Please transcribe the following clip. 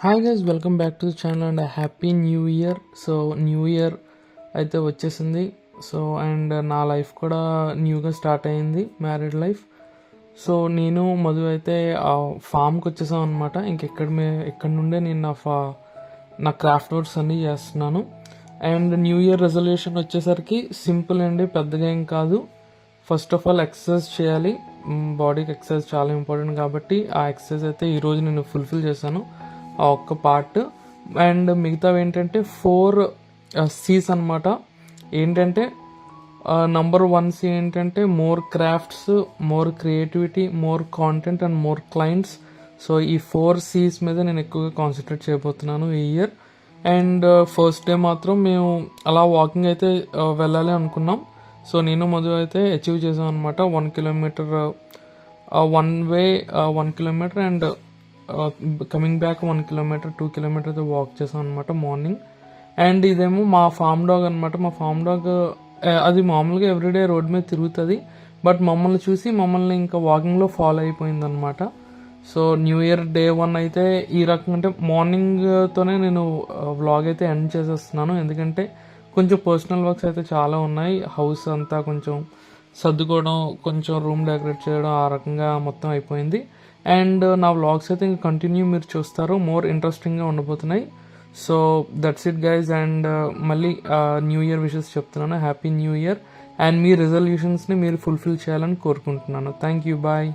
Hi guys, welcome back to the channel and happy new year. So new year అయితే వచ్చేసింది. So and నా life కూడా న్యూగా start అయింది, మ్యారీడ్ లైఫ్. సో నేను మధు అయితే ఫామ్కి వచ్చేసాం అనమాట. ఇక్కడ నుండే నేను నా క్రాఫ్ట్ వర్క్స్ అన్నీ చేస్తున్నాను. అండ్ న్యూ ఇయర్ రెజల్యూషన్ వచ్చేసరికి సింపుల్ అండి, పెద్దగా ఏం కాదు. ఫస్ట్ ఆఫ్ ఆల్ ఎక్సర్సైజ్ చేయాలి. బాడీకి ఎక్సర్సైజ్ చాలా ఇంపార్టెంట్ కాబట్టి ఆ ఎక్సర్సైజ్ అయితే ఈరోజు నేను ఫుల్ఫిల్ చేశాను, ఆ ఒక్క పార్ట్. అండ్ మిగతావి ఏంటంటే 4 C's అనమాట. ఏంటంటే నంబర్ 1 C ఏంటంటే more crafts, more creativity, more content and more clients. So ఈ 4 C's మీద నేను ఎక్కువగా కాన్సన్ట్రేట్ చేయబోతున్నాను ఈ ఇయర్. అండ్ ఫస్ట్ డే మాత్రం మేము అలా వాకింగ్ అయితే వెళ్ళాలి అనుకున్నాం. సో నేను మధు అయితే అచీవ్ చేసాం అనమాట. 1 kilometer one way 1 kilometer and coming back 1 kilometer 2 kilometer అయితే వాక్ చేసాం అనమాట మార్నింగ్. అండ్ ఇదేమో మా ఫామ్ డాగ్ అనమాట. మా ఫామ్ డాగ్ అది మామూలుగా ఎవ్రీడే రోడ్ మీద తిరుగుతుంది, బట్ మమ్మల్ని చూసి మమ్మల్ని ఇంకా వాకింగ్లో ఫాలో అయిపోయింది అనమాట. సో న్యూ ఇయర్ డే 1 అయితే ఈ రకంగా, అంటే మార్నింగ్తోనే నేను వ్లాగ్ అయితే ఎండ్ చేసేస్తున్నాను, ఎందుకంటే కొంచెం పర్సనల్ వర్క్స్ అయితే చాలా ఉన్నాయి. హౌస్ అంతా కొంచెం సర్దుకోవడం, కొంచెం రూమ్ డెకరేట్ చేయడం, ఆ రకంగా మొత్తం అయిపోయింది. అండ్ నా వ్లాగ్స్ అయితే ఇంకా కంటిన్యూ మీరు చూస్తారు, మోర్ ఇంట్రెస్టింగ్గా ఉండబోతున్నాయి. So that's it guys. And మళ్ళీ న్యూ ఇయర్ విషెస్ చెప్తున్నాను, హ్యాపీ న్యూ ఇయర్. అండ్ మీ రెజల్యూషన్స్ని మీరు ఫుల్ఫిల్ చేయాలని కోరుకుంటున్నాను. Thank you, bye.